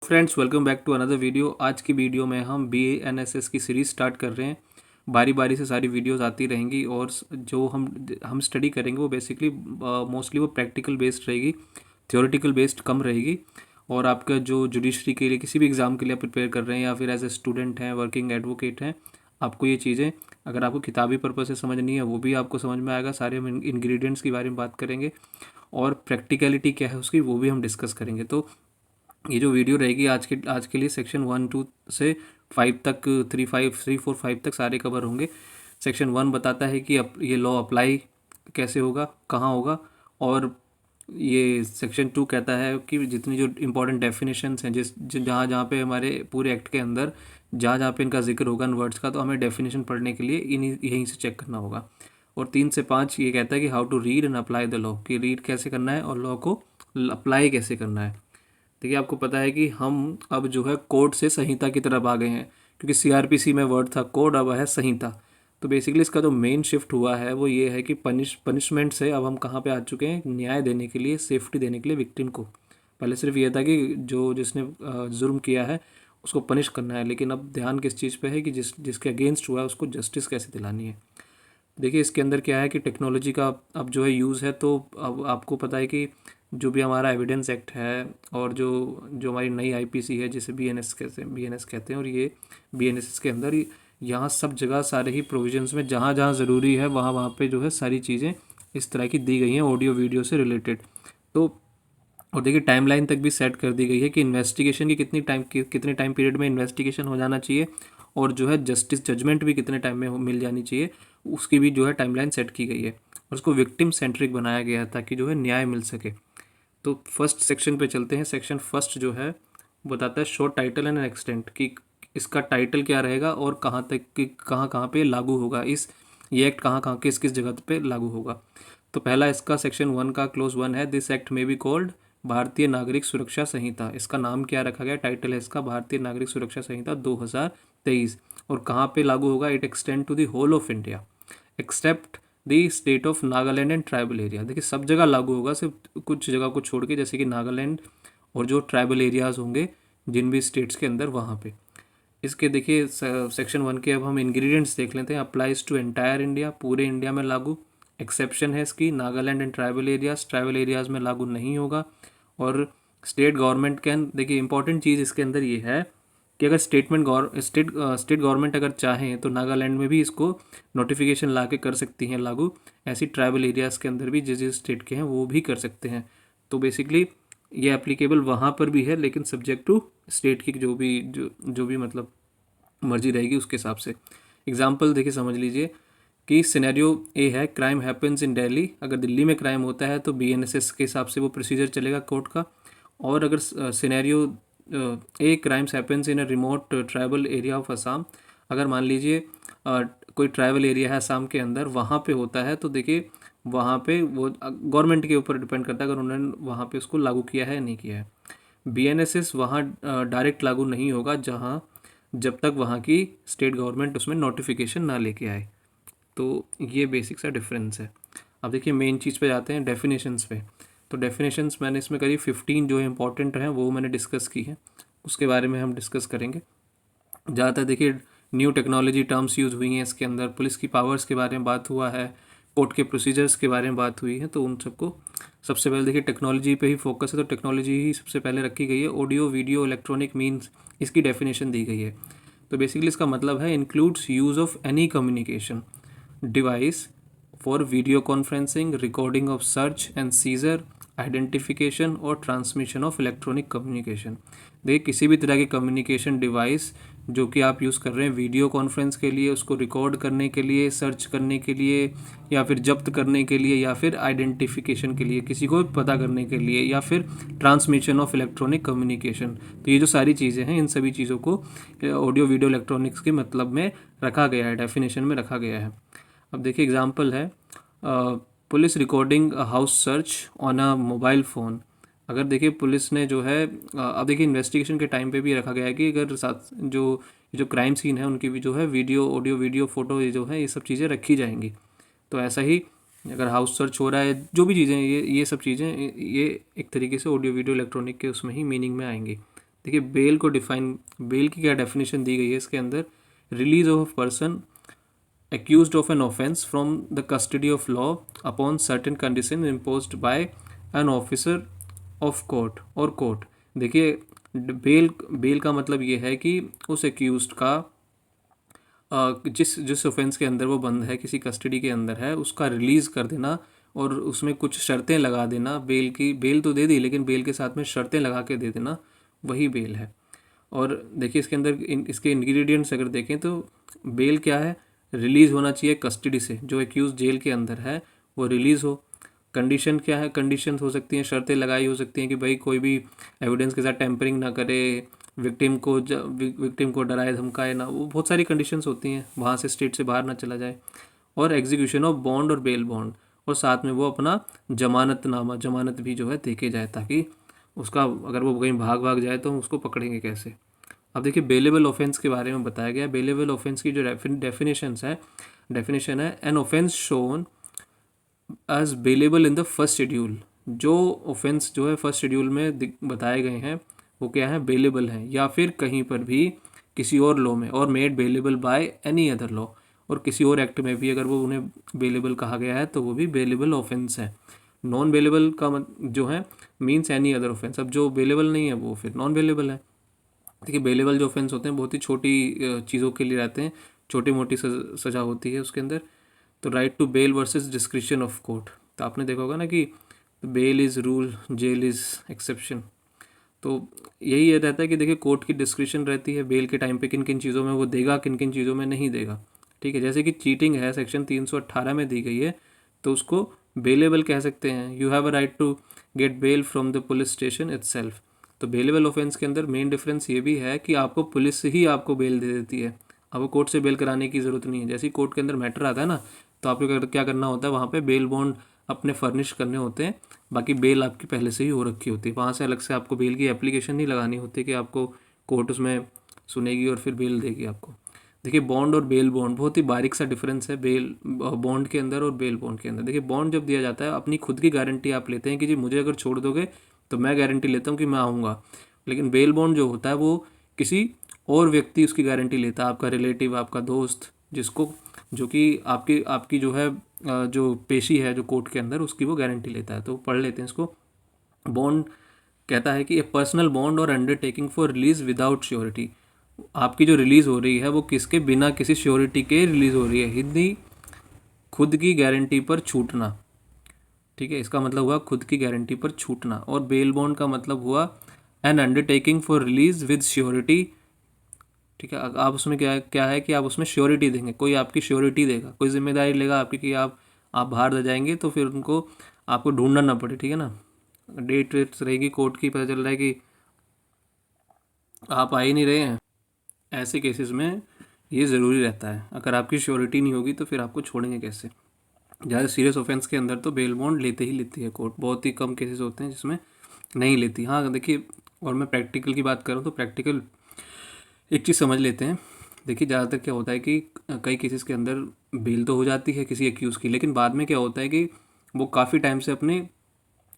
Friends, welcome back to another video. आज की video में हम BANSS की सीरीज़ स्टार्ट कर रहे हैं। बारी बारी से सारी वीडियोस आती रहेंगी और जो हम स्टडी करेंगे वो बेसिकली मोस्टली वो प्रैक्टिकल बेस्ड रहेगी, थ्योरेटिकल बेस्ड कम रहेगी। और आपका जो जुडिशरी के लिए किसी भी एग्ज़ाम के लिए प्रिपेयर कर रहे हैं या फिर एज ए स्टूडेंट हैं, वर्किंग एडवोकेट हैं, आपको ये चीज़ें अगर आपको किताबी पर्पज़ से समझनी है वो भी आपको समझ में आएगा। सारे हम इंग्रेडिएंट्स के बारे में बात करेंगे और प्रैक्टिकलिटी क्या है उसकी वो भी हम डिस्कस करेंगे। तो ये जो वीडियो रहेगी आज के लिए सेक्शन 1 2 से 5 तक, 3 4 5 तक सारे कवर होंगे। सेक्शन 1 बताता है कि ये लॉ अप्लाई कैसे होगा, कहाँ होगा। और ये सेक्शन 2 कहता है कि जितनी जो इम्पोर्टेंट डेफिनेशंस हैं जहाँ जहाँ पे हमारे पूरे एक्ट के अंदर जहाँ जहाँ पे इनका जिक्र होगा इन वर्ड्स का, तो हमें डेफिनेशन पढ़ने के लिए यहीं से चेक करना होगा। और 3 से 5 ये कहता है कि how to read and apply the law, कि रीड कैसे करना है और लॉ को अप्लाई कैसे करना है। देखिए, आपको पता है कि हम अब जो है कोड से संहिता की तरफ आ गए हैं, क्योंकि CRPC में वर्ड था कोड, अब है संहिता। तो बेसिकली इसका जो मेन शिफ्ट हुआ है वो ये है कि पनिशमेंट से अब हम कहाँ पे आ चुके हैं, न्याय देने के लिए, सेफ्टी देने के लिए विक्टिम को। पहले सिर्फ ये था कि जिसने जुर्म किया है उसको पनिश करना है, लेकिन अब ध्यान किस चीज़ पे है कि जिसके अगेंस्ट हुआ है उसको जस्टिस कैसे दिलानी है। देखिए, इसके अंदर क्या है कि टेक्नोलॉजी का अब जो है यूज़ है, तो अब आपको पता है कि जो भी हमारा एविडेंस एक्ट है और जो जो हमारी नई IPC है जिसे BNS कहते हैं, और ये BNSS के अंदर यहाँ सब जगह सारे ही प्रोविजंस में जहाँ जहाँ ज़रूरी है वहाँ वहाँ पे जो है सारी चीज़ें इस तरह की दी गई हैं ऑडियो वीडियो से रिलेटेड। तो और देखिए, टाइमलाइन तक भी सेट कर दी गई है कि इन्वेस्टिगेशन की कितने टाइम पीरियड में इन्वेस्टिगेशन हो जाना चाहिए, और जो है जजमेंट भी कितने टाइम में मिल जानी चाहिए, उसकी भी जो है टाइमलाइन सेट की गई है। और उसको विक्टिम सेंट्रिक बनाया गया है ताकि जो है न्याय मिल सके। तो फर्स्ट सेक्शन पे चलते हैं। सेक्शन फर्स्ट जो है बताता है शॉर्ट टाइटल एंड एक्सटेंट, कि इसका टाइटल क्या रहेगा और कहाँ तक कि कहाँ कहाँ पे लागू होगा, ये एक्ट कहाँ कहाँ किस किस जगह पे लागू होगा। तो पहला इसका सेक्शन 1 का क्लोज 1 है, दिस एक्ट में बी कॉल्ड भारतीय नागरिक सुरक्षा संहिता। इसका नाम क्या रखा गया, टाइटल है इसका भारतीय नागरिक सुरक्षा संहिता 2023। और कहाँ पे लागू होगा, it extend to the whole of India except the state of Nagaland and tribal area. देखिए, सब जगह लागू होगा, सिर्फ कुछ जगह को छोड़ के, जैसे कि नागालैंड और जो ट्राइबल एरियाज़ होंगे जिन भी स्टेट्स के अंदर, वहाँ पे। इसके देखिए सेक्शन 1 के अब हम इंग्रेडिएंट्स देख लेते हैं। अप्लाइज टू एंटायर इंडिया, पूरे इंडिया में लागू। एक्सेप्शन है इसकी, नागालैंड एंड ट्राइबल एरियाज़ में लागू नहीं होगा। और स्टेट गवर्नमेंट कैन, देखिए इंपॉर्टेंट चीज़ इसके अंदर ये है कि अगर स्टेट गवर्नमेंट अगर चाहें तो नागालैंड में भी इसको नोटिफिकेशन ला के कर सकती हैं लागू। ऐसी ट्राइबल एरियाज़ के अंदर भी जिस जिस स्टेट के हैं वो भी कर सकते हैं। तो बेसिकली ये एप्लीकेबल वहाँ पर भी है, लेकिन सब्जेक्ट टू स्टेट की जो भी मतलब मर्जी रहेगी उसके हिसाब से। एग्जाम्पल देखिए, समझ लीजिए कि सिनेरियो ए है, क्राइम हैपन्स इन दिल्ली। अगर दिल्ली में क्राइम होता है तो BNSS के हिसाब से वो प्रोसीजर चलेगा कोर्ट का। और अगर scenario A, crimes happens in a remote tribal area of Assam, अगर मान लीजिए कोई ट्राइबल एरिया है असम के अंदर, वहाँ पे होता है, तो देखिए वहाँ पे वो गवर्नमेंट के ऊपर डिपेंड करता है अगर उन्होंने वहाँ पे उसको लागू किया है या नहीं किया है। BNSS वहाँ डायरेक्ट लागू नहीं होगा जब तक वहाँ की स्टेट गवर्नमेंट उसमें नोटिफिकेशन ना लेके आए। तो ये बेसिक सा डिफरेंस है। अब देखिए, मेन चीज़ पे जाते हैं, डेफिनेशंस पे। तो डेफिनेशंस मैंने इसमें करीब 15 जो इंपॉर्टेंट हैं वो मैंने डिस्कस की है, उसके बारे में हम डिस्कस करेंगे। ज़्यादातर देखिए न्यू टेक्नोलॉजी टर्म्स यूज़ हुई हैं इसके अंदर, पुलिस की पावर्स के बारे में बात हुआ है, कोर्ट के प्रोसीजर्स के बारे में बात हुई है। तो उन सबको सबसे पहले देखिए टेक्नोलॉजी पे ही फोकस है, तो टेक्नोलॉजी ही सबसे पहले रखी गई है। ऑडियो वीडियो इलेक्ट्रॉनिक मीन्स, इसकी डेफिनेशन दी गई है। तो बेसिकली इसका मतलब है includes use of any communication device for video conferencing, recording of search and seizure, identification और ट्रांसमिशन ऑफ इलेक्ट्रॉनिक कम्युनिकेशन। देखिए, किसी भी तरह की कम्युनिकेशन डिवाइस जो कि आप यूज़ कर रहे हैं वीडियो कॉन्फ्रेंस के लिए, उसको रिकॉर्ड करने के लिए, सर्च करने के लिए, या फिर जब्त करने के लिए, या फिर आइडेंटिफिकेशन के लिए, किसी को पता करने के लिए, या फिर ट्रांसमिशन ऑफ इलेक्ट्रॉनिक कम्युनिकेशन। तो ये जो सारी चीज़ें हैं, इन सभी चीज़ों को ऑडियो वीडियो इलेक्ट्रॉनिक्स के मतलब में रखा गया है, डेफिनेशन में रखा गया है। अब देखिए एग्जांपल है, police recording house search on a mobile phone. अगर देखिए पुलिस ने जो है अब देखिए इन्वेस्टिगेशन के टाइम पे भी रखा गया है कि अगर साथ जो क्राइम सीन है उनकी भी जो है ऑडियो वीडियो फ़ोटो ये जो है ये सब चीज़ें रखी जाएंगी। तो ऐसा ही अगर हाउस सर्च हो रहा है, जो भी चीज़ें ये सब चीज़ें ये एक तरीके से ऑडियो वीडियो इलेक्ट्रॉनिक के उसमें ही मीनिंग में आएंगी। देखिए बेल की क्या डेफिनेशन दी गई है इसके अंदर, release of person accused of an offense from the custody of law upon certain condition imposed by an officer of court और court। देखिए बेल का मतलब ये है कि उस एक्यूज्ड का जिस जिस ऑफेंस के अंदर वो बंद है, किसी कस्टडी के अंदर है, उसका रिलीज़ कर देना और उसमें कुछ शर्तें लगा देना। बेल तो दे दी, लेकिन बेल के साथ में शर्तें लगा के दे देना, वही बेल है। और देखिए इसके अंदर इसके इंग्रेडिएंट्स अगर देखें तो बेल क्या है, रिलीज़ होना चाहिए कस्टडी से, जो एक्यूज जेल के अंदर है वो रिलीज़ हो। कंडीशन क्या है, कंडीशन हो सकती हैं, शर्तें लगाई हो सकती हैं कि भाई कोई भी एविडेंस के साथ टेम्परिंग ना करे, विक्टिम को डराए धमकाए ना, वो बहुत सारी कंडीशंस होती हैं, वहाँ से स्टेट से बाहर ना चला जाए। और एग्जीक्यूशन ऑफ बॉन्ड और बेल बॉन्ड, और साथ में वो अपना जमानत भी जो है देके जाए, ताकि उसका अगर वो कहीं भाग जाए तो हम उसको पकड़ेंगे कैसे। अब देखिए बेलेबल ऑफेंस के बारे में बताया गया। बेलेबल ऑफेंस की जो डेफिनेशन है an offence shown as bailable in the first schedule. जो ऑफेंस जो है फर्स्ट शेड्यूल में बताए गए हैं वो क्या है, बेलेबल हैं, या फिर कहीं पर भी किसी और लॉ में, और made bailable by any other law, और किसी और एक्ट में भी अगर वो उन्हें बेलेबल कहा गया है तो वो भी बेलेबल ऑफेंस है। नॉन बेलेबल का जो है मीन्स एनी अदर ऑफेंस। अब जो बेलेबल नहीं है वो फिर नॉन बेलेबल है। देखिए बेलेबल जो ऑफेंस होते हैं बहुत ही छोटी चीज़ों के लिए रहते हैं, छोटी मोटी सज़ा होती है उसके अंदर। तो right to bail versus description of court, तो आपने देखा होगा ना कि bail is rule, jail is exception. तो यही रहता है कि देखिए कोर्ट की डिस्क्रिप्शन रहती है बेल के टाइम पे, किन किन चीज़ों में वो देगा, किन किन चीज़ों में नहीं देगा। ठीक है, जैसे कि चीटिंग है, सेक्शन 318 में दी गई है, तो उसको बेलेबल कह सकते हैं। You have a right to get bail from the police station itself. तो बेलेबल ऑफेंस के अंदर मेन डिफरेंस ये भी है कि आपको पुलिस से ही आपको बेल दे देती है, आपको कोर्ट से बेल कराने की ज़रूरत नहीं है। जैसे ही कोर्ट के अंदर मैटर आता है ना, तो आपको क्या करना होता है, वहाँ पे बेल बॉन्ड अपने फर्निश करने होते हैं, बाकी बेल आपकी पहले से ही हो रखी होती है। वहाँ से अलग से आपको बेल की एप्लीकेशन नहीं लगानी होती कि आपको कोर्ट उसमें सुनेगी और फिर बेल देगी आपको। देखिए बॉन्ड और बेल बॉन्ड बहुत ही बारीक सा डिफरेंस है बेल बॉन्ड के अंदर और बेल बॉन्ड के अंदर। देखिए बॉन्ड जब दिया जाता है अपनी खुद की गारंटी आप लेते हैं कि जी मुझे अगर छोड़ दोगे तो मैं गारंटी लेता हूँ कि मैं आऊँगा। लेकिन बेल बॉन्ड जो होता है वो किसी और व्यक्ति उसकी गारंटी लेता है, आपका रिलेटिव, आपका दोस्त, जिसको जो कि आपकी आपकी जो है जो पेशी है जो कोर्ट के अंदर, उसकी वो गारंटी लेता है। तो पढ़ लेते हैं इसको। बॉन्ड कहता है कि ए पर्सनल बॉन्ड और undertaking for release without surety. आपकी जो रिलीज़ हो रही है वो किसके बिना किसी श्योरिटी के रिलीज़ हो रही है। हिंदी खुद की गारंटी पर छूटना। ठीक है, इसका मतलब हुआ खुद की गारंटी पर छूटना। और बेल बॉन्ड का मतलब हुआ N undertaking for release with surety. ठीक है, आप उसमें क्या क्या है कि आप उसमें श्योरिटी देंगे, कोई आपकी श्योरिटी देगा, कोई जिम्मेदारी लेगा आपकी कि आप बाहर रह जाएंगे तो फिर उनको आपको ढूंढना ना पड़े। ठीक है ना, डेट वेट रहेगी कोर्ट की, पता चल रहा है कि आप आ ही नहीं रहे हैं, ऐसे केसेस में ये ज़रूरी रहता है। अगर आपकी श्योरिटी नहीं होगी तो फिर आपको छोड़ेंगे कैसे। ज़्यादा सीरियस ऑफेंस के अंदर तो बेल बॉन्ड लेते ही लेती है कोर्ट, बहुत ही कम केसेस होते हैं जिसमें नहीं लेती। हाँ देखिए, और मैं प्रैक्टिकल की बात करूँ तो प्रैक्टिकल एक चीज़ समझ लेते हैं। देखिए ज़्यादातर क्या होता है कि कई केसेस के अंदर बेल तो हो जाती है किसी एक्यूज़ की, लेकिन बाद में क्या होता है कि वो काफ़ी टाइम से अपनी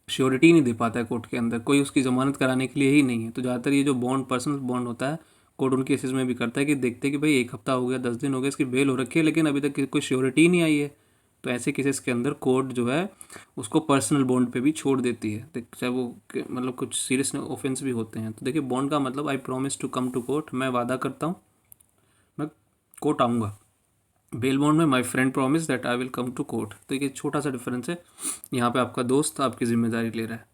श्योरिटी नहीं दे पाता है कोर्ट के अंदर, कोई उसकी ज़मानत कराने के लिए ही नहीं है। तो ज़्यादातर ये जो बॉन्ड, पर्सनल बॉन्ड होता है, कोर्ट उन केसेस में भी करता है कि देखते हैं कि भाई 1 हफ्ता हो गया, 10 दिन हो गए, इसकी बेल हो रखी है लेकिन अभी तक कोई श्योरिटी नहीं आई है। तो ऐसे केसेस के अंदर कोर्ट जो है उसको पर्सनल बॉन्ड पे भी छोड़ देती है, चाहे वो मतलब कुछ सीरियस ऑफेंस भी होते हैं। तो देखिए बॉन्ड का मतलब I promise to come to court, मैं वादा करता हूँ मैं कोर्ट आऊँगा। बेल बॉन्ड में my friend promise that I will come to court. तो ये छोटा सा डिफरेंस है, यहाँ पे आपका दोस्त आपकी जिम्मेदारी ले रहा है।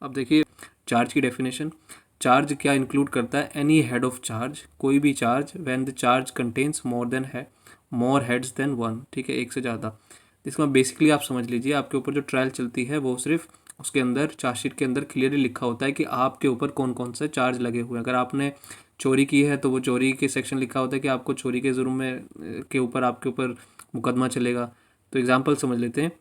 अब देखिए चार्ज की डेफिनेशन। चार्ज क्या इंक्लूड करता है, एनी हेड ऑफ चार्ज, कोई भी charge when the charge contains more heads than one. ठीक है, एक से ज़्यादा। इसका बेसिकली आप समझ लीजिए आपके ऊपर जो ट्रायल चलती है वो सिर्फ उसके अंदर चार्जशीट के अंदर क्लियरली लिखा होता है कि आपके ऊपर कौन कौन से चार्ज लगे हुए हैं। अगर आपने चोरी की है तो वो चोरी के सेक्शन लिखा होता है कि आपको चोरी के जुर्म में के ऊपर आपके ऊपर मुकदमा चलेगा। तो एग्जांपल समझ लेते हैं,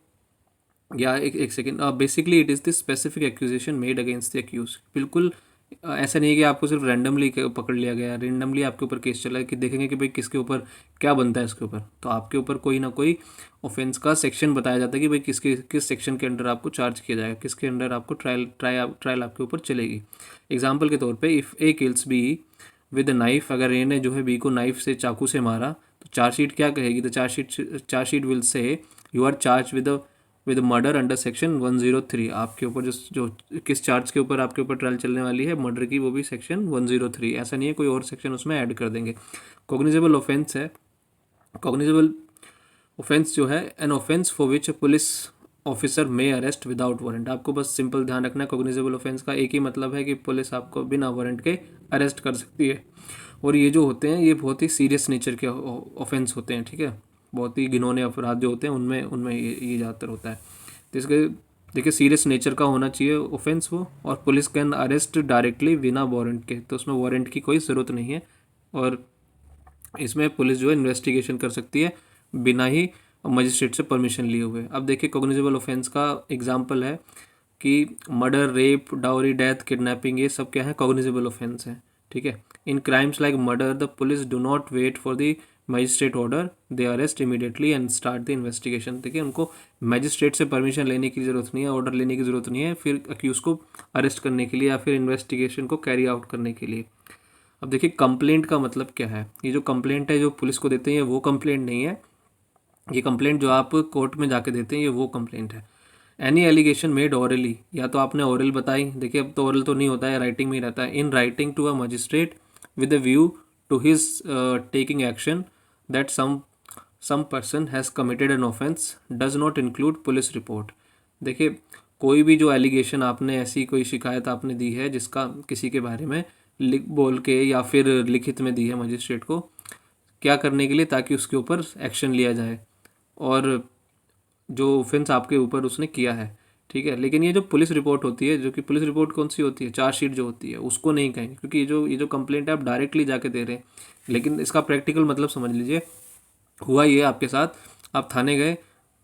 या एक second. Basically it is the specific accusation made against the accused. बिल्कुल ऐसा नहीं है कि आपको सिर्फ रैंडमली पकड़ लिया गया, रैंडमली आपके ऊपर केस चला है कि देखेंगे कि भाई किसके ऊपर क्या बनता है इसके ऊपर, तो आपके ऊपर कोई ना कोई ऑफेंस का सेक्शन बताया जाता है कि भाई किस सेक्शन के अंडर आपको चार्ज किया जाएगा, किसके अंडर आपको ट्रायल आपके ऊपर चलेगी। एग्जाम्पल के तौर पर if A kills be with knife, अगर ए ने जो है बी को नाइफ से चाकू से मारा तो चार्जशीट क्या कहेगी, तो chargesheet will say you are charge with murder under section 103। आपके ऊपर जो किस चार्ज के ऊपर आपके ऊपर ट्रायल चलने वाली है मर्डर की, वो भी सेक्शन 103। ऐसा नहीं है कोई और सेक्शन उसमें ऐड कर देंगे। कॉग्निजेबल ऑफेंस है, कॉग्निजेबल ऑफेंस जो है an offence for which police officer में अरेस्ट विदाउट वारंट। आपको बस सिंपल ध्यान रखना है कॉग्निजेबल ऑफेंस का एक ही मतलब है कि पुलिस आपको बिना वारंट के अरेस्ट कर सकती है। और ये जो होते हैं ये बहुत ही सीरियस नेचर के ऑफेंस होते हैं, ठीक है, बहुत ही घिनौने अपराध जो होते हैं उनमें उनमें ये ज़्यादातर होता है। तो इसके देखिए सीरियस नेचर का होना चाहिए ऑफेंस वो, और पुलिस कैन अरेस्ट डायरेक्टली बिना वारंट के, तो उसमें वारंट की कोई ज़रूरत नहीं है। और इसमें पुलिस जो है इन्वेस्टिगेशन कर सकती है बिना ही मजिस्ट्रेट से परमिशन लिए हुए। अब देखिए कॉग्निजेबल ऑफेंस का एग्जांपल है कि murder, rape, dowry, death, kidnapping, ये सब क्या है, कॉग्निजेबल ऑफेंस है, ठीक है। In crimes like murder the police do not wait for the magistrate order, they arrest immediately and start the investigation. देखिए उनको मजिस्ट्रेट से परमिशन लेने की ज़रूरत नहीं है, ऑर्डर लेने की ज़रूरत नहीं है फिर अक्यूज़ को अरेस्ट करने के लिए या फिर इन्वेस्टिगेशन को कैरी आउट करने के लिए। अब देखिए कंप्लेंट का मतलब क्या है, ये जो कंप्लेंट है जो पुलिस को देते हैं ये वो कंप्लेंट नहीं है, ये कंप्लेंट जो आप कोर्ट में जाके देते हैं ये वो कंप्लेंट है। एनी एलिगेशन मेड ओरली, या तो आपने ओरल बताई, देखिए अब तो ओरल तो नहीं होता है, राइटिंग में ही रहता है। In writing to a magistrate with a view to his taking action that some person has committed an offence does not include police report. देखिए कोई भी जो एलिगेशन आपने, ऐसी कोई शिकायत आपने दी है जिसका किसी के बारे में लिख बोल के या फिर लिखित में दी है मजिस्ट्रेट को, क्या करने के लिए, ताकि उसके ऊपर एक्शन लिया जाए और जो ऑफेंस आपके ऊपर उसने किया है, ठीक है। लेकिन ये जो पुलिस रिपोर्ट होती है, जो कि पुलिस रिपोर्ट कौन सी होती है, चार्जशीट जो होती है, उसको नहीं कहेंगे, क्योंकि ये जो कंप्लेंट है आप डायरेक्टली जाके दे रहे हैं। लेकिन इसका प्रैक्टिकल मतलब समझ लीजिए, हुआ ये आपके साथ, आप थाने गए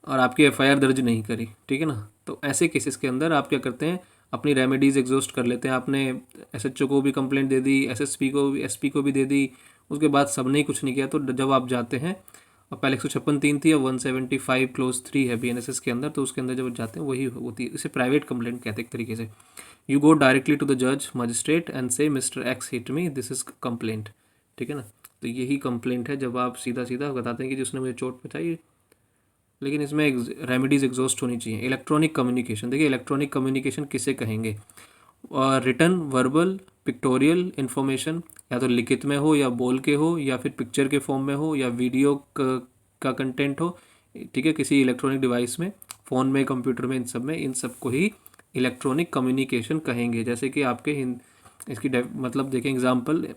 और आपकी एफआईआर दर्ज नहीं करी, ठीक है ना, तो ऐसे केसेस के अंदर आप क्या करते हैं, अपनी रेमेडीज़ एग्जॉस्ट कर लेते हैं। आपने एसएचओ को भी कंप्लेंट दे दी, एसएसपी को भी, एसपी को भी दे दी, उसके बाद सबने ही कुछ नहीं किया, तो जब आप जाते हैं, और पहले 156(3) थी, अब 175 क्लोज 3 है बीएनएसएस के अंदर, तो उसके अंदर जब जाते हैं वही होती है, इसे प्राइवेट कंप्लेंट कहते हैं एक तरीके से। You go directly to the जज magistrate and say mister X hit me, this is complaint, ठीक है ना। तो यही कंप्लेंट है जब आप सीधा सीधा बताते हैं कि जिसने मुझे चोट पहुंचाई। लेकिन इसमें रेमेडीज एग्जॉस्ट होनी चाहिए। इलेक्ट्रॉनिक कम्युनिकेशन, देखिए इलेक्ट्रॉनिक कम्युनिकेशन किसे कहेंगे, और रिटर्न, वर्बल, पिक्टोरियल इन्फॉर्मेशन, या तो लिखित में हो या बोल के हो या फिर पिक्चर के फॉर्म में हो या वीडियो का कंटेंट हो, ठीक है, किसी इलेक्ट्रॉनिक डिवाइस में, फ़ोन में, कंप्यूटर में, इन सब को ही इलेक्ट्रॉनिक कम्युनिकेशन कहेंगे। जैसे कि आपके इसकी मतलब देखें एग्जांपल,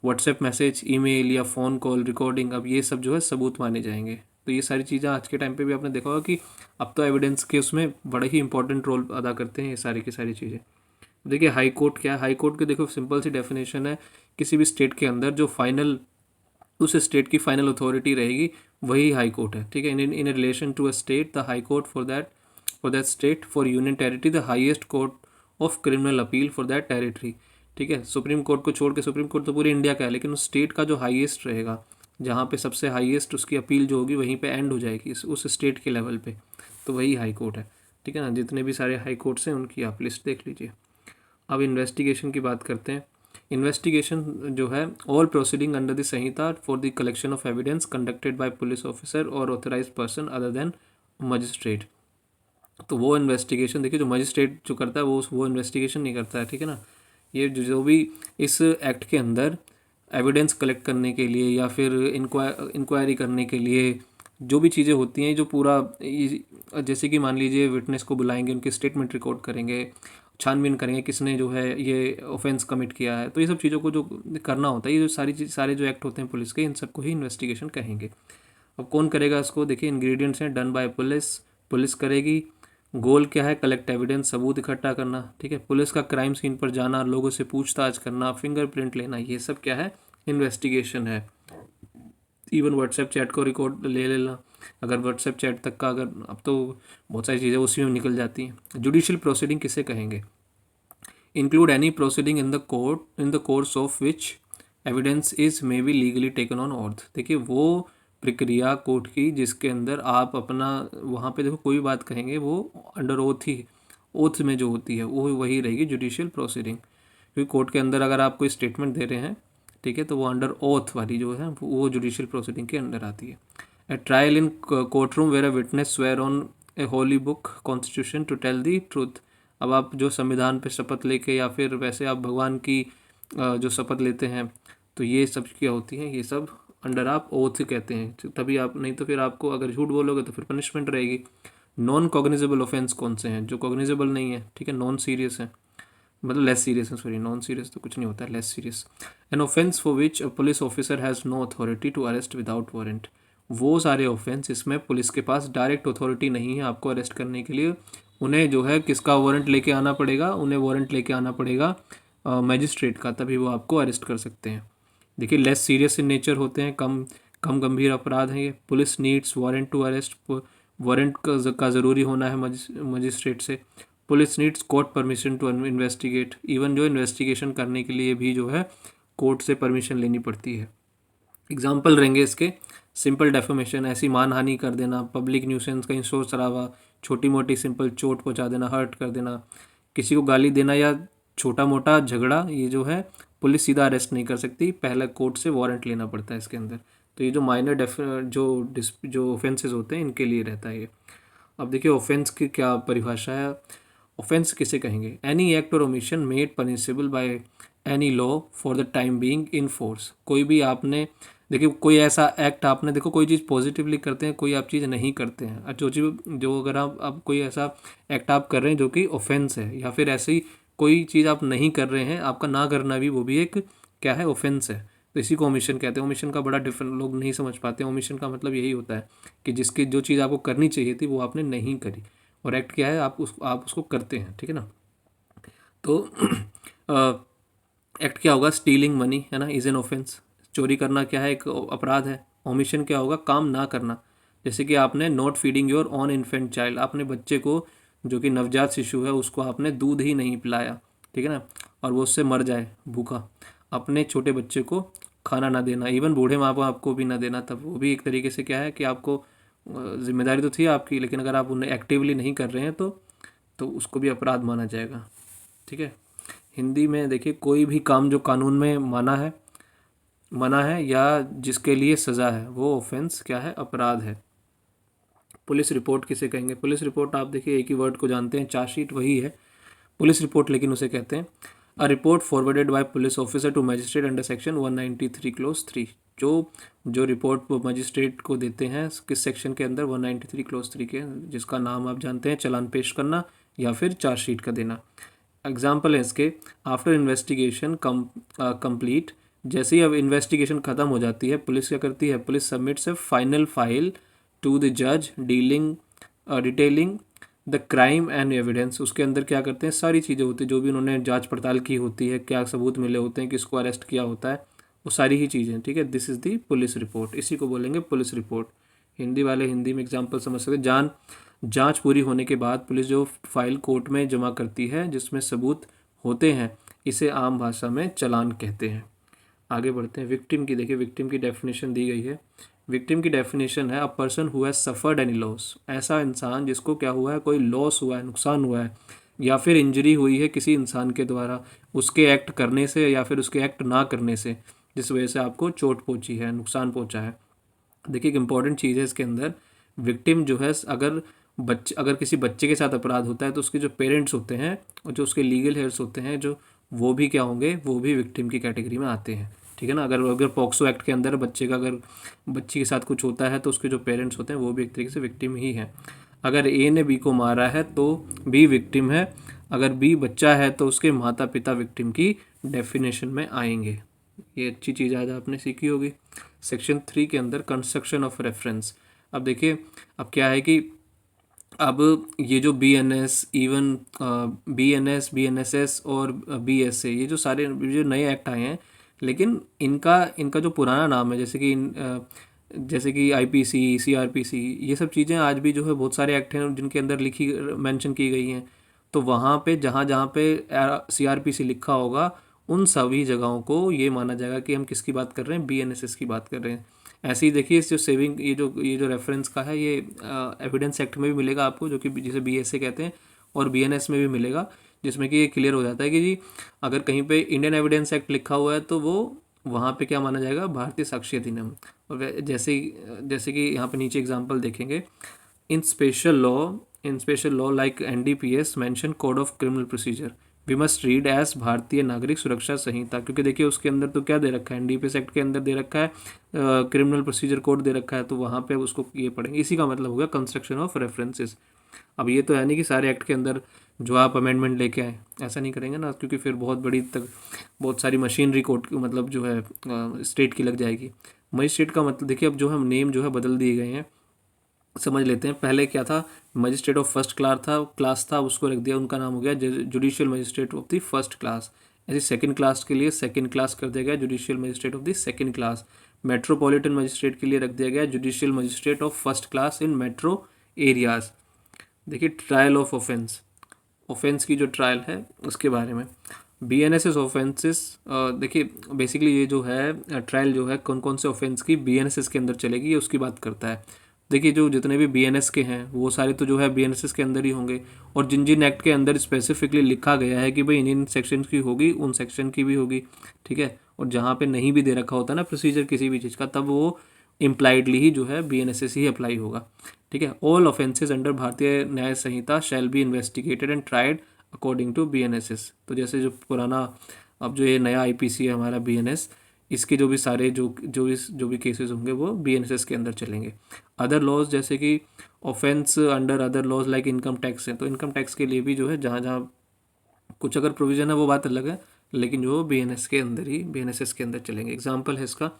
व्हाट्सएप मैसेज, ईमेल या फ़ोन कॉल रिकॉर्डिंग, अब ये सब जो है सबूत माने जाएंगे। तो ये सारी चीज़ें आज के टाइम पे भी आपने देखा होगा कि अब तो एविडेंस के उसमें बड़ा ही इंपॉर्टेंट रोल अदा करते हैं ये सारी की सारी चीज़ें। देखिए हाई कोर्ट क्या है, हाई कोर्ट की देखो सिंपल सी डेफिनेशन है, किसी भी स्टेट के अंदर जो फाइनल, उस स्टेट की फाइनल अथॉरिटी रहेगी वही हाई कोर्ट है, ठीक है। In relation to a state the high court for that state, for union territory the highest court of criminal appeal for that territory, ठीक है। सुप्रीम कोर्ट को छोड़ के, सुप्रीम कोर्ट तो पूरी इंडिया का है, लेकिन उस स्टेट का जो हाईएस्ट रहेगा, जहाँ पे सबसे हाईएस्ट उसकी अपील जो होगी वहीं पे एंड हो जाएगी उस स्टेट के लेवल पे, तो वही हाई कोर्ट है, ठीक है ना। जितने भी सारे हाई कोर्ट्स हैं उनकी आप लिस्ट देख लीजिए। अब इन्वेस्टिगेशन की बात करते हैं। इन्वेस्टिगेशन जो है, all proceeding under the Sanhita for the collection of evidence conducted by police officer और authorised person other than magistrate. तो वो इन्वेस्टिगेशन देखिए जो मजिस्ट्रेट जो करता है वो इन्वेस्टिगेशन नहीं करता है, ठीक है ना। ये जो भी इस एक्ट के अंदर एविडेंस कलेक्ट करने के लिए या फिर इंक्वायरी करने के लिए जो भी चीज़ें होती हैं, जो पूरा जैसे कि मान लीजिए विटनेस को बुलाएंगे, उनकी स्टेटमेंट रिकॉर्ड करेंगे, छानबीन करेंगे किसने जो है ये ऑफेंस कमिट किया है, तो ये सब चीज़ों को जो करना होता है, ये जो सारे जो एक्ट होते हैं पुलिस के, इन सबको ही इन्वेस्टिगेशन कहेंगे। अब कौन करेगा इसको, देखिए इंग्रेडिएंट्स हैं, डन बाय पुलिस करेगी। गोल क्या है, कलेक्ट एविडेंस, सबूत इकट्ठा करना, ठीक है। पुलिस का क्राइम सीन पर जाना, लोगों से पूछताछ करना, फिंगरप्रिंट लेना, ये सब क्या है, इन्वेस्टिगेशन है। इवन व्हाट्सएप चैट को रिकॉर्ड ले लेना, अगर व्हाट्सएप चैट तक का, अगर अब तो बहुत सारी चीज़ें उसी में निकल जाती हैं। जुडिशियल प्रोसीडिंग किसे कहेंगे, include any proceeding in the court in the course of which evidence is may be legally taken on oath. देखिए वो प्रक्रिया कोर्ट की जिसके अंदर आप अपना वहाँ पे देखो कोई भी बात कहेंगे वो अंडर ओथ ही, ओथ में जो होती है वो वही रहेगी जुडिशियल प्रोसीडिंग। क्योंकि कोर्ट के अंदर अगर आप कोई स्टेटमेंट दे रहे हैं, ठीक है, तो वो अंडर ओथ वाली जो है वो जुडिशियल प्रोसीडिंग के अंदर आती है। A trial in court room where a witness swear on a holy book constitution to tell the truth. अब आप जो संविधान पे शपथ लेके या फिर वैसे आप भगवान की जो शपथ लेते हैं, तो ये सब क्या होती हैं, ये सब अंडर आप ओथ कहते हैं। तभी आप, नहीं तो फिर आपको अगर झूठ बोलोगे तो फिर पनिशमेंट रहेगी। नॉन कॉग्निजेबल ऑफेंस कौन से हैं, जो कॉग्निजेबल नहीं है, ठीक है, नॉन सीरियस है, मतलब लेस सीरियस है, सॉरी नॉन सीरियस तो कुछ नहीं होता है, less serious. An offence for which a police officer has no authority to arrest without warrant. वो सारे ऑफेंस इसमें पुलिस के पास डायरेक्ट अथॉरिटी नहीं है आपको अरेस्ट करने के लिए, उन्हें जो है किसका वारंट लेके आना पड़ेगा, उन्हें वारंट लेके आना पड़ेगा मजिस्ट्रेट का, तभी वो आपको अरेस्ट कर सकते हैं। देखिए लेस सीरियस इन नेचर होते हैं, कम कम गंभीर अपराध हैं ये। Police needs warrant to arrest, warrant का ज़रूरी होना है मजिस्ट्रेट से। Police needs court permission to investigate, even जो इन्वेस्टिगेशन करने के लिए भी जो है कोर्ट से परमिशन लेनी पड़ती है। एग्जाम्पल रहेंगे इसके, सिंपल डेफेमेशन, ऐसी मानहानि कर देना, पब्लिक न्यूसेंस, कहीं शोर शराबा, छोटी मोटी सिंपल चोट पहुंचा देना, हर्ट कर देना, किसी को गाली देना या छोटा मोटा झगड़ा, ये जो है पुलिस सीधा अरेस्ट नहीं कर सकती, पहले कोर्ट से वारंट लेना पड़ता है इसके अंदर। तो ये जो माइनर जो ऑफेंसेस होते हैं इनके लिए रहता है ये। अब देखिए ऑफेंस की क्या परिभाषा है। ऑफेंस किसे कहेंगे, एनी एक्ट और omission made punishable by any law for the time being in force. कोई भी आपने, देखिए कोई ऐसा एक्ट आपने, देखो कोई चीज़ पॉजिटिवली करते हैं, कोई आप चीज़ नहीं करते हैं, और जो चीज़ जो अगर आप कोई ऐसा एक्ट आप कर रहे हैं जो कि ऑफेंस है, या फिर ऐसी कोई चीज़ आप नहीं कर रहे हैं, आपका ना करना भी वो भी एक क्या है, ऑफेंस है, तो इसी को ओमिशन कहते हैं। ओमिशन का बड़ा डिफरेंट लोग नहीं समझ पाते हैं। ओमिशन का मतलब यही होता है कि जिसकी जो चीज़ आपको करनी चाहिए थी वो आपने नहीं करी, और एक्ट क्या है, आप उसको करते हैं, ठीक है ना। तो एक्ट क्या होगा, स्टीलिंग मनी है ना, इज एन ऑफेंस, चोरी करना क्या है, एक अपराध है। ओमिशन क्या होगा, काम ना करना, जैसे कि आपने not feeding your on infant child, आपने बच्चे को जो कि नवजात शिशु है उसको आपने दूध ही नहीं पिलाया, ठीक है ना, और वो उससे मर जाए भूखा। अपने छोटे बच्चे को खाना ना देना, इवन बूढ़े माँ बाप को भी ना देना, तब वो भी एक तरीके से क्या है कि आपको जिम्मेदारी तो थी आपकी, लेकिन अगर आप उन्हें एक्टिवली नहीं कर रहे हैं तो उसको भी अपराध माना जाएगा, ठीक है। हिंदी में देखिए, कोई भी काम जो कानून में मना है या जिसके लिए सज़ा है वो ऑफेंस क्या है, अपराध है। पुलिस रिपोर्ट किसे कहेंगे, पुलिस रिपोर्ट आप देखिए एक ही वर्ड को जानते हैं, चार्जशीट वही है पुलिस रिपोर्ट, लेकिन उसे कहते हैं a report forwarded by police officer to magistrate under section 193 clause 3। जो रिपोर्ट मजिस्ट्रेट को देते हैं किस सेक्शन के अंदर, 193 क्लोज 3 के, जिसका नाम आप जानते हैं चालान पेश करना या फिर चार्जशीट का देना। एग्जाम्पल है इसके, आफ्टर इन्वेस्टिगेशन कंप्लीट, जैसे ही अब इन्वेस्टिगेशन ख़त्म हो जाती है, पुलिस क्या करती है, police submits a final file to the जज dealing detailing the crime and evidence. उसके अंदर क्या करते हैं, सारी चीज़ें होती है जो भी उन्होंने जांच पड़ताल की होती है, क्या सबूत मिले होते हैं, किसको अरेस्ट किया होता है, वो सारी ही चीज़ें, ठीक है। This is the police report, इसी को बोलेंगे पुलिस रिपोर्ट। हिंदी वाले हिंदी में एग्जाम्पल समझ सकते। जांच पूरी होने के बाद पुलिस जो फाइल कोर्ट में जमा करती है जिसमें सबूत होते हैं, इसे आम भाषा में चालान कहते हैं। आगे बढ़ते हैं, विक्टिम की देखिए, विक्टिम की डेफिनेशन दी गई है। विक्टिम की डेफिनेशन है a person who has suffered any loss, ऐसा इंसान जिसको क्या हुआ है, कोई लॉस हुआ है, नुकसान हुआ है, या फिर इंजरी हुई है किसी इंसान के द्वारा उसके एक्ट करने से या फिर उसके एक्ट ना करने से, जिस वजह से आपको चोट पहुंची है, नुकसान पहुंचा है। देखिए एक इंपॉर्टेंट चीज़ है इसके अंदर, विक्टिम जो है, अगर किसी बच्चे के साथ अपराध होता है तो उसके जो पेरेंट्स होते हैं और जो उसके लीगल हेयर्स होते हैं, जो वो भी क्या होंगे, वो भी विक्टिम की कैटेगरी में आते हैं, ठीक है ना। अगर पॉक्सो एक्ट के अंदर बच्चे का, अगर बच्ची के साथ कुछ होता है तो उसके जो पेरेंट्स होते हैं वो भी एक तरीके से विक्टिम ही हैं। अगर ए ने बी को मारा है तो बी विक्टिम है, अगर बी बच्चा है तो उसके माता पिता विक्टिम की डेफिनेशन में आएंगे। ये अच्छी चीज़ आज आपने सीखी होगी। सेक्शन 3 के अंदर कंस्ट्रक्शन ऑफ रेफरेंस। अब देखिए, अब क्या है कि अब ये जो BNS, इवन BNS, BNSS और BSA, ये जो सारे जो नए एक्ट आए हैं, लेकिन इनका जो पुराना नाम है, जैसे कि IPC, CRPC, ये सब चीज़ें आज भी जो है बहुत सारे एक्ट हैं जिनके अंदर लिखी मेंशन की गई हैं, तो वहाँ पे जहाँ जहाँ पे CRPC लिखा होगा उन सभी जगहों को ये माना जाएगा कि हम किसकी बात कर रहे हैं, BNSS की बात कर रहे हैं। ऐसे ही देखिए इस जो सेविंग ये जो रेफरेंस का है ये एविडेंस एक्ट में भी मिलेगा आपको, जो कि जिसे BSA कहते हैं, और BNS में भी मिलेगा, जिसमें कि ये क्लियर हो जाता है कि जी अगर कहीं पे इंडियन एविडेंस एक्ट लिखा हुआ है तो वो वहाँ पे क्या माना जाएगा, भारतीय साक्ष्य अधिनियम। और जैसे कि यहाँ पे नीचे एग्जांपल देखेंगे, in special law like NDPS mention code of criminal procedure we must read as Bharatiya Nagarik सुरक्षा संहिता, क्योंकि देखिए उसके अंदर तो क्या दे रखा है, NDPS एक्ट के अंदर दे रखा है क्रिमिनल प्रोसीजर कोड दे रखा है, तो वहाँ पे उसको ये पढ़ेंगे। इसी का मतलब होगा कंस्ट्रक्शन ऑफ रेफरेंसेस। अब ये तो है नहीं कि सारे एक्ट के अंदर जो आप अमेंडमेंट लेके आए, ऐसा नहीं करेंगे ना, क्योंकि फिर बहुत सारी मशीनरी कोर्ट मतलब जो है स्टेट की लग जाएगी। मजिस्ट्रेट का मतलब देखिए अब जो है नेम जो है बदल दिए गए हैं, समझ लेते हैं। पहले क्या था, मजिस्ट्रेट ऑफ फर्स्ट क्लास था, उसको रख दिया, उनका नाम हो गया judicial magistrate of the first class. ऐसे सेकंड क्लास के लिए सेकंड क्लास कर दिया गया judicial magistrate of the second class. Metropolitan magistrate के लिए रख दिया गया judicial magistrate of first class in metro areas. देखिए ट्रायल ऑफ ऑफेंस की जो ट्रायल है उसके बारे में, BNSS ऑफेंसेस। देखिए बेसिकली ये जो है ट्रायल जो है कौन कौन से ऑफेंस की BNSS के अंदर चलेगी, ये उसकी बात करता है। देखिए जो जितने भी BNS के हैं वो सारे तो जो है BNSS के अंदर ही होंगे, और जिन जिन एक्ट के अंदर स्पेसिफिकली लिखा गया है कि भाई इन सेक्शन की होगी, उन सेक्शन की भी होगी, ठीक है। और जहाँ पे नहीं भी दे रखा होता ना प्रोसीजर किसी भी चीज़ का, तब वो इम्प्लाइडली ही जो है BNSS ही अप्लाई होगा, ठीक है। All offences under Bharatiya Nyaya Sanhita shall be investigated and tried according to BNSS। तो जैसे जो पुराना, अब जो ये नया IPC है हमारा BNS, इसके जो भी सारे जो भी केसेस होंगे वो BNSS के अंदर चलेंगे। अदर लॉज जैसे कि offence under other laws like income tax है, तो इनकम टैक्स के लिए भी जो है जहाँ जहाँ कुछ अगर प्रोविज़न है वो बात अलग है, लेकिन जो BNSS के अंदर चलेंगे। एग्जाम्पल है इसका,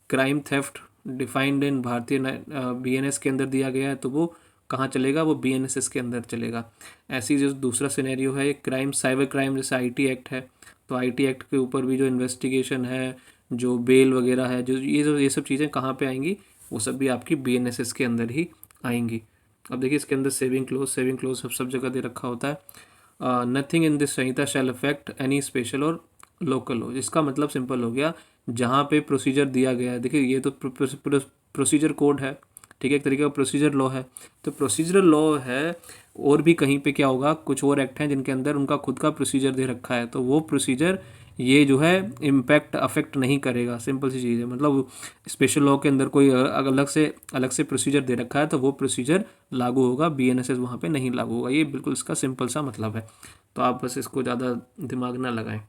क्राइम थेफ्ट डिफाइंड इन भारतीय BNS के अंदर दिया गया है, तो वो कहाँ चलेगा, वो BNSS के अंदर चलेगा। ऐसी जो दूसरा सिनेरियो है क्राइम साइबर क्राइम, जैसे IT एक्ट है, तो IT एक्ट के ऊपर भी जो इन्वेस्टिगेशन है, जो बेल वगैरह है, जो ये सब चीज़ें कहाँ पे आएंगी, वो सब भी आपकी BNSS के अंदर ही आएंगी। अब देखिए इसके अंदर सेविंग क्लोज सब जगह दे रखा होता है। नथिंग इन दिस संहिता शैल अफेक्ट एनी स्पेशल और लोकल लॉ। इसका मतलब सिंपल हो गया, जहाँ पे प्रोसीजर दिया गया है, देखिए ये तो प्रोसीजर कोड है, ठीक है, एक तरीके का प्रोसीजर लॉ है। तो प्रोसीजरल लॉ है, और भी कहीं पे क्या होगा, कुछ और एक्ट हैं जिनके अंदर उनका खुद का प्रोसीजर दे रखा है, तो वो प्रोसीजर ये जो है इम्पैक्ट अफेक्ट नहीं करेगा। सिंपल सी चीज़ है, मतलब स्पेशल लॉ के अंदर कोई अलग से प्रोसीजर दे रखा है तो वो प्रोसीजर लागू होगा, BNSS वहाँ पे नहीं लागू होगा। ये बिल्कुल इसका सिंपल सा मतलब है, तो आप बस इसको ज़्यादा दिमाग ना लगाएं।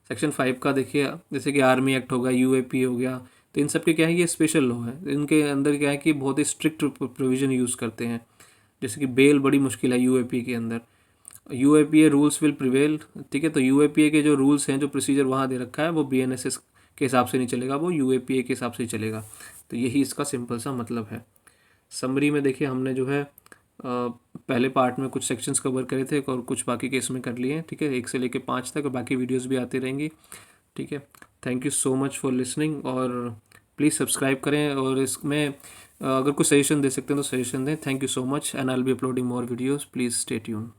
सेक्शन 5 का देखिए, जैसे कि आर्मी एक्ट हो गया, UAP हो गया, तो इन सब के क्या है, ये स्पेशल लॉ है। इनके अंदर क्या है कि बहुत ही स्ट्रिक्ट प्रोविज़न यूज़ करते हैं। जैसे कि बेल बड़ी मुश्किल है UAP के अंदर, UAPA रूल्स विल प्रिवेल, ठीक है। तो UAPA के जो रूल्स हैं, जो प्रोसीजर वहाँ दे रखा है, वो BNSS के हिसाब से नहीं चलेगा, वो UAPA के हिसाब से ही चलेगा। तो यही इसका सिंपल सा मतलब है। समरी में देखिए हमने जो है पहले पार्ट में कुछ सेक्शंस कवर करे थे और कुछ बाकी केस में कर लिए हैं, ठीक है, 1 से लेकर 5 तक, और बाकी वीडियोस भी आती रहेंगी, ठीक है। Thank you so much for listening, और प्लीज़ सब्सक्राइब करें, और इसमें अगर कुछ सजेशन दे सकते हैं तो सजेशन दें। Thank you so much, and I will be uploading more videos, please stay tune.